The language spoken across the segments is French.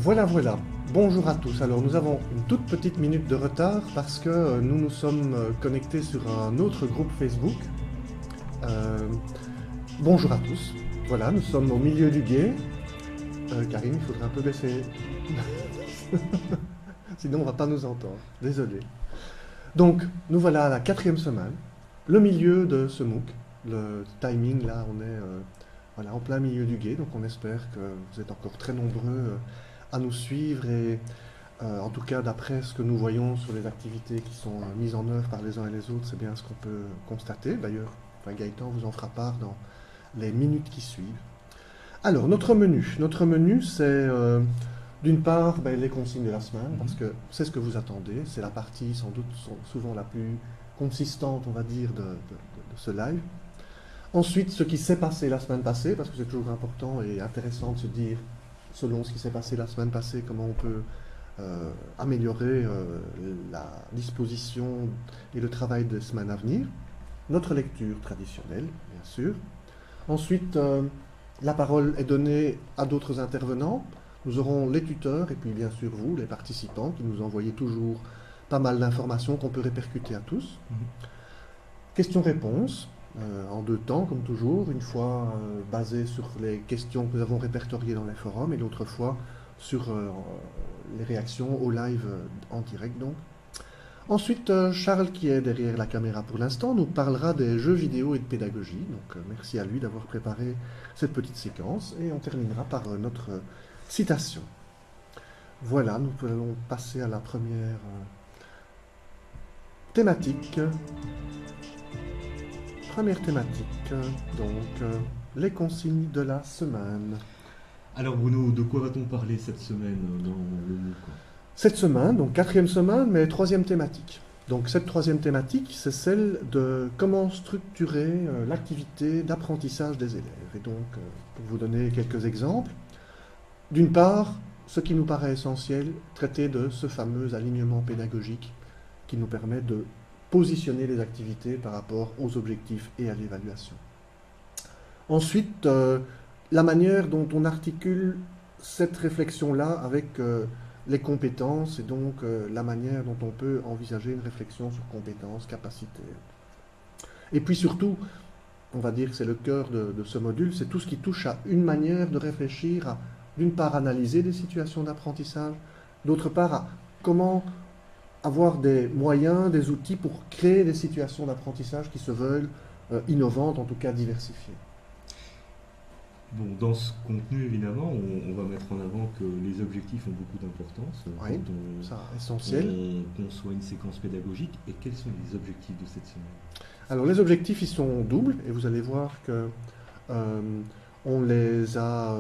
Voilà, voilà. Bonjour à tous. Alors, nous avons une toute petite minute de retard parce que nous nous sommes connectés sur un autre groupe Facebook. Euh, bonjour à tous. Voilà, nous sommes au milieu du gué. Karine, il faudrait un peu baisser. Sinon, on va pas nous entendre. Désolé. Donc, nous voilà à la 4e semaine, le milieu de ce MOOC. Le timing, là, on est voilà, en plein milieu du gué. Donc, on espère que vous êtes encore très nombreux à nous suivre et en tout cas, d'après ce que nous voyons sur les activités qui sont mises en œuvre par les uns et les autres, c'est bien ce qu'on peut constater. D'ailleurs, Gaëtan vous en fera part dans les minutes qui suivent. Alors, notre menu. Notre menu, c'est d'une part les consignes de la semaine, parce que c'est ce que vous attendez. C'est la partie sans doute souvent la plus consistante, on va dire, de ce live. Ensuite, ce qui s'est passé la semaine passée, parce que c'est toujours important et intéressant de se dire, selon ce qui s'est passé la semaine passée, comment on peut améliorer la disposition et le travail des semaines à venir. Notre lecture traditionnelle, bien sûr. Ensuite, la parole est donnée à d'autres intervenants. Nous aurons les tuteurs et puis bien sûr vous, les participants, qui nous envoyez toujours pas mal d'informations qu'on peut répercuter à tous. Questions-réponses, en 2 temps, comme toujours, une fois basées sur les questions que nous avons répertoriées dans les forums et l'autre fois sur les réactions au live en direct donc. Ensuite, Charles, qui est derrière la caméra pour l'instant, nous parlera des jeux vidéo et de pédagogie. Donc merci à lui d'avoir préparé cette petite séquence. Et on terminera par notre citation. Voilà, nous allons passer à la première thématique. Première thématique, donc les consignes de la semaine. Alors Bruno, de quoi va-t-on parler cette semaine dans le MOOC ? Cette semaine, donc 4e semaine, mais 3e thématique. Donc cette 3e thématique, c'est celle de comment structurer l'activité d'apprentissage des élèves. Et donc, pour vous donner quelques exemples, d'une part, ce qui nous paraît essentiel, traiter de ce fameux alignement pédagogique qui nous permet de positionner les activités par rapport aux objectifs et à l'évaluation. Ensuite, la manière dont on articule cette réflexion-là avec les compétences et donc la manière dont on peut envisager une réflexion sur compétences, capacités. Et puis surtout, on va dire que c'est le cœur de ce module, c'est tout ce qui touche à une manière de réfléchir à, d'une part, analyser des situations d'apprentissage, d'autre part, à comment avoir des moyens, des outils pour créer des situations d'apprentissage qui se veulent innovantes, en tout cas diversifiées. Bon, dans ce contenu, évidemment, on va mettre en avant que les objectifs ont beaucoup d'importance Oui, quand ça, essentiel. on conçoit une séquence pédagogique. Et quels sont les objectifs de cette semaine ? Alors les objectifs, ils sont doubles, et vous allez voir que on les a...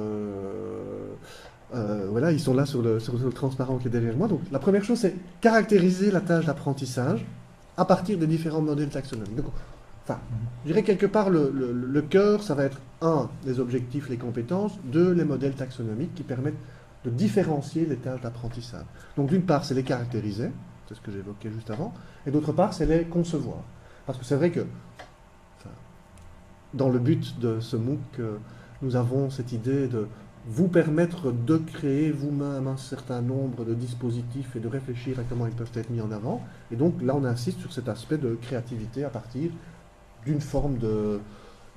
voilà, ils sont là sur le transparent qui est derrière moi. Donc la première chose, c'est caractériser la tâche d'apprentissage à partir des différents modèles taxonomiques. Donc, enfin, je dirais quelque part, le cœur, ça va être 1, les objectifs, les compétences, 2, les modèles taxonomiques qui permettent de différencier les tâches d'apprentissage. Donc d'une part, c'est les caractériser, c'est ce que j'évoquais juste avant, et d'autre part, c'est les concevoir. Parce que c'est vrai que, enfin, dans le but de ce MOOC, nous avons cette idée de vous permettre de créer vous-même un certain nombre de dispositifs et de réfléchir à comment ils peuvent être mis en avant. Et donc là, on insiste sur cet aspect de créativité à partir d'une forme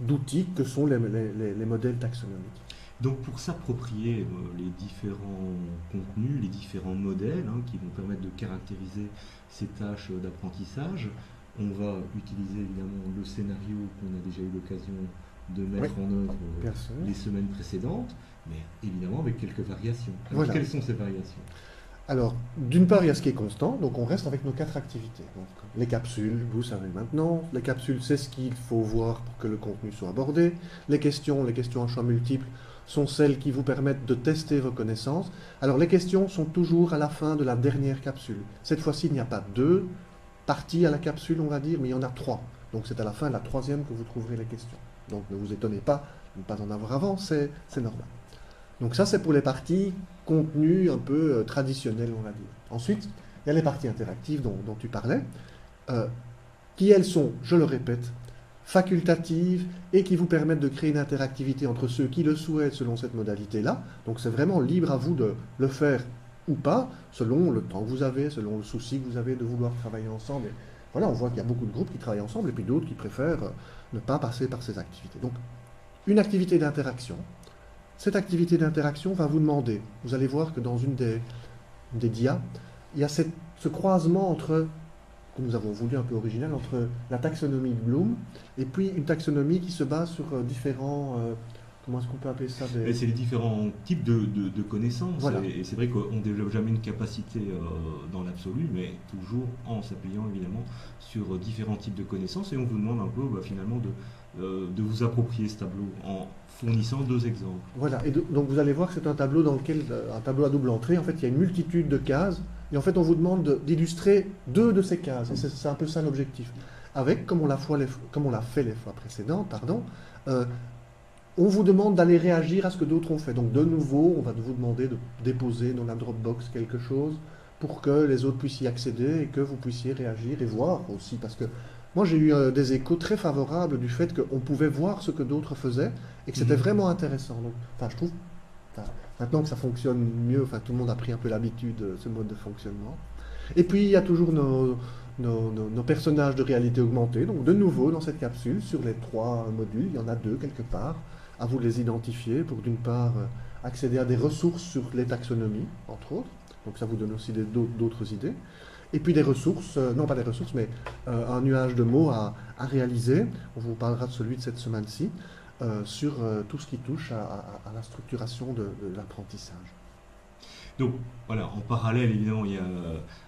d'outils que sont les modèles taxonomiques. Donc pour s'approprier les différents contenus, les différents modèles qui vont permettre de caractériser ces tâches d'apprentissage, on va utiliser évidemment le scénario qu'on a déjà eu l'occasion de mettre en œuvre les semaines précédentes, mais évidemment avec quelques variations. Alors, voilà. Quelles sont ces variations ? Alors, d'une part, il y a ce qui est constant, donc on reste avec nos 4 activités. Donc, les capsules, vous savez maintenant, les capsules, c'est ce qu'il faut voir pour que le contenu soit abordé. Les questions à choix multiples, sont celles qui vous permettent de tester vos connaissances. Alors, les questions sont toujours à la fin de la dernière capsule. Cette fois-ci, il n'y a pas 2 parties à la capsule, on va dire, mais il y en a 3. Donc, c'est à la fin de la 3e que vous trouverez les questions. Donc, ne vous étonnez pas de ne pas en avoir avant, c'est normal. Donc ça, c'est pour les parties contenu un peu traditionnelles, on va dire. Ensuite, il y a les parties interactives dont tu parlais, qui, elles, sont, je le répète, facultatives et qui vous permettent de créer une interactivité entre ceux qui le souhaitent selon cette modalité-là. Donc c'est vraiment libre à vous de le faire ou pas, selon le temps que vous avez, selon le souci que vous avez de vouloir travailler ensemble. Et voilà, on voit qu'il y a beaucoup de groupes qui travaillent ensemble et puis d'autres qui préfèrent ne pas passer par ces activités. Donc une activité d'interaction. Cette activité d'interaction va vous demander, vous allez voir que dans une des dias, il y a ce croisement entre, que nous avons voulu un peu original, entre la taxonomie de Bloom et puis une taxonomie qui se base sur différents, comment est-ce qu'on peut appeler ça C'est les différents types de connaissances. Voilà. Et c'est vrai qu'on ne développe jamais une capacité dans l'absolu, mais toujours en s'appuyant évidemment sur différents types de connaissances. Et on vous demande un peu finalement de vous approprier ce tableau en fournissant 2 exemples. Voilà, et donc vous allez voir que c'est un tableau dans lequel, un tableau à double entrée, en fait il y a une multitude de cases, et en fait on vous demande d'illustrer 2 de ces cases, et c'est un peu ça l'objectif. Avec, comme on l'a fait les fois précédentes, on vous demande d'aller réagir à ce que d'autres ont fait. Donc de nouveau, on va vous demander de déposer dans la Dropbox quelque chose pour que les autres puissent y accéder et que vous puissiez réagir et voir aussi, parce que moi, j'ai eu des échos très favorables du fait qu'on pouvait voir ce que d'autres faisaient et que c'était vraiment intéressant. Donc, je trouve, maintenant que ça fonctionne mieux, tout le monde a pris un peu l'habitude de ce mode de fonctionnement. Et puis, il y a toujours nos personnages de réalité augmentée. Donc, de nouveau, dans cette capsule, sur les 3 modules, il y en a 2 quelque part. À vous de les identifier pour, d'une part, accéder à des ressources sur les taxonomies, entre autres. Donc, ça vous donne aussi d'autres idées. Et puis des ressources, non pas des ressources, mais un nuage de mots à réaliser. On vous parlera de celui de cette semaine-ci, sur tout ce qui touche à la structuration de l'apprentissage. Donc voilà, en parallèle évidemment il y a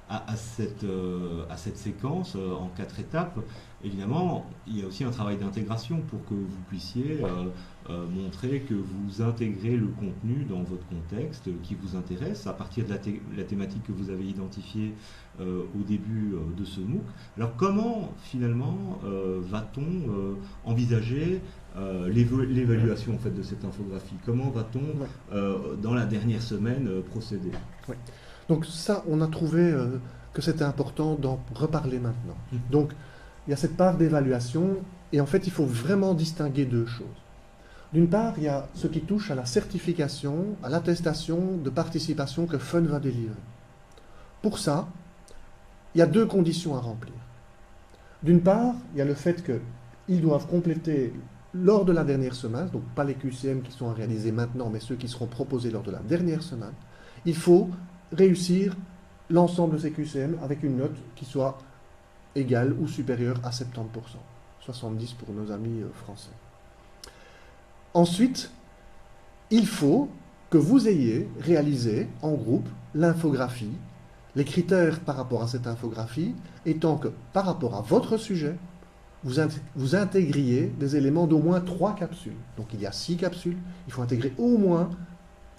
à cette séquence en 4 étapes, évidemment il y a aussi un travail d'intégration pour que vous puissiez montrer que vous intégrez le contenu dans votre contexte qui vous intéresse à partir de la thématique que vous avez identifiée au début de ce MOOC. Alors comment finalement va-t-on envisager l'évaluation en fait de cette infographie? Comment va-t-on dans la dernière semaine procéder? Ouais. Donc ça, on a trouvé que c'était important d'en reparler maintenant. Donc il y a cette part d'évaluation et en fait il faut vraiment distinguer 2 choses. D'une part, il y a ce qui touche à la certification, à l'attestation de participation que Fun va délivrer. Pour ça, il y a 2 conditions à remplir. D'une part, il y a le fait qu'ils doivent compléter lors de la dernière semaine, donc pas les QCM qui sont à réaliser maintenant, mais ceux qui seront proposés lors de la dernière semaine, il faut réussir l'ensemble de ces QCM avec une note qui soit égale ou supérieure à 70%, 70% pour nos amis français. Ensuite, il faut que vous ayez réalisé en groupe l'infographie, les critères par rapport à cette infographie étant que par rapport à votre sujet, vous intégriez des éléments d'au moins 3 capsules. Donc il y a 6 capsules, il faut intégrer au moins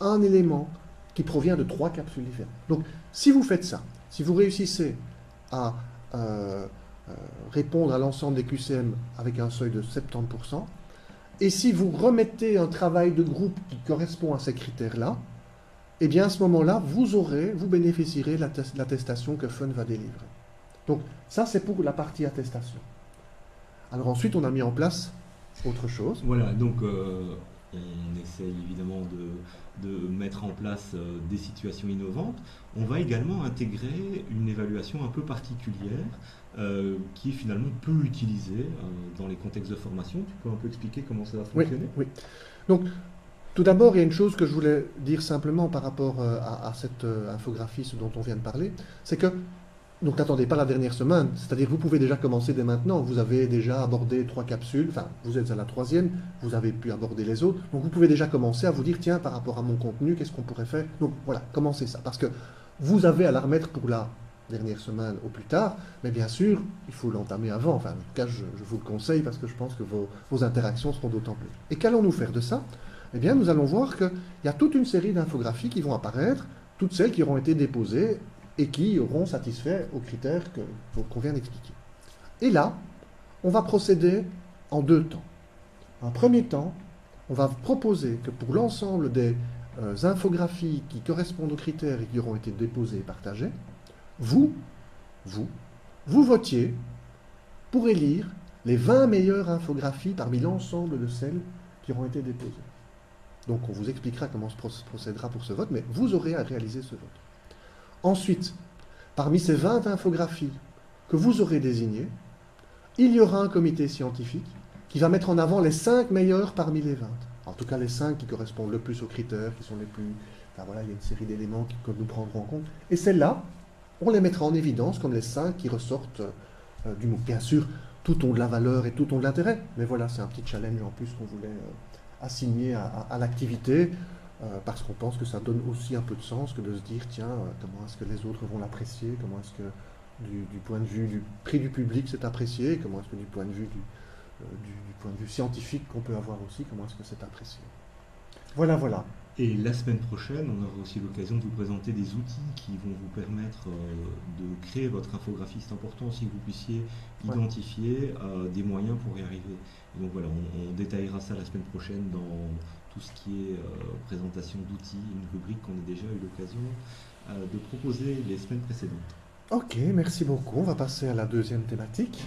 un élément qui provient de 3 capsules différentes. Donc si vous faites ça, si vous réussissez à répondre à l'ensemble des QCM avec un seuil de 70%, et si vous remettez un travail de groupe qui correspond à ces critères-là, eh bien à ce moment-là, vous bénéficierez de l'attestation que Fun va délivrer. Donc ça, c'est pour la partie attestation. Alors ensuite, on a mis en place autre chose. Voilà, donc on essaye évidemment de mettre en place des situations innovantes. On va également intégrer une évaluation un peu particulière qui est finalement peu utilisée dans les contextes de formation. Tu peux un peu expliquer comment ça va fonctionner? Oui. Donc, tout d'abord, il y a une chose que je voulais dire simplement par rapport à cette infographie, ce dont on vient de parler, c'est que, donc n'attendez pas la dernière semaine, c'est-à-dire vous pouvez déjà commencer dès maintenant, vous avez déjà abordé 3 capsules, enfin vous êtes à la 3e, vous avez pu aborder les autres, donc vous pouvez déjà commencer à vous dire, tiens, par rapport à mon contenu, qu'est-ce qu'on pourrait faire? Donc voilà, commencez ça, parce que vous avez à la remettre pour la dernière semaine au plus tard, mais bien sûr, il faut l'entamer avant, enfin en tout cas je vous le conseille parce que je pense que vos interactions seront d'autant plus. Et qu'allons-nous faire de ça? Eh bien nous allons voir qu'il y a toute une série d'infographies qui vont apparaître, toutes celles qui auront été déposées et qui auront satisfait aux critères qu'on vient d'expliquer. Et là, on va procéder en 2 temps. En premier temps, on va proposer que pour l'ensemble des infographies qui correspondent aux critères et qui auront été déposées et partagées, vous votiez pour élire les 20 meilleures infographies parmi l'ensemble de celles qui auront été déposées. Donc on vous expliquera comment se procédera pour ce vote, mais vous aurez à réaliser ce vote. Ensuite, parmi ces 20 infographies que vous aurez désignées, il y aura un comité scientifique qui va mettre en avant les 5 meilleures parmi les 20. En tout cas, les 5 qui correspondent le plus aux critères, qui sont les plus... Enfin voilà, il y a une série d'éléments que nous prendrons en compte. Et celles-là, on les mettra en évidence comme les 5 qui ressortent du MOOC. Bien sûr, tout ont de la valeur et tout ont de l'intérêt, mais voilà, c'est un petit challenge en plus qu'on voulait assigner à l'activité, parce qu'on pense que ça donne aussi un peu de sens que de se dire, tiens, comment est-ce que les autres vont l'apprécier, comment est-ce que du point de vue du prix du public c'est apprécié, comment est-ce que du point de vue du point de vue scientifique qu'on peut avoir aussi, comment est-ce que c'est apprécié. Voilà, voilà. Et la semaine prochaine, on aura aussi l'occasion de vous présenter des outils qui vont vous permettre de créer votre infographie. C'est important aussi que vous puissiez identifier des moyens pour y arriver. Et donc voilà, on détaillera ça la semaine prochaine dans tout ce qui est présentation d'outils, une rubrique qu'on a déjà eu l'occasion de proposer les semaines précédentes. Ok, merci beaucoup. On va passer à la deuxième thématique.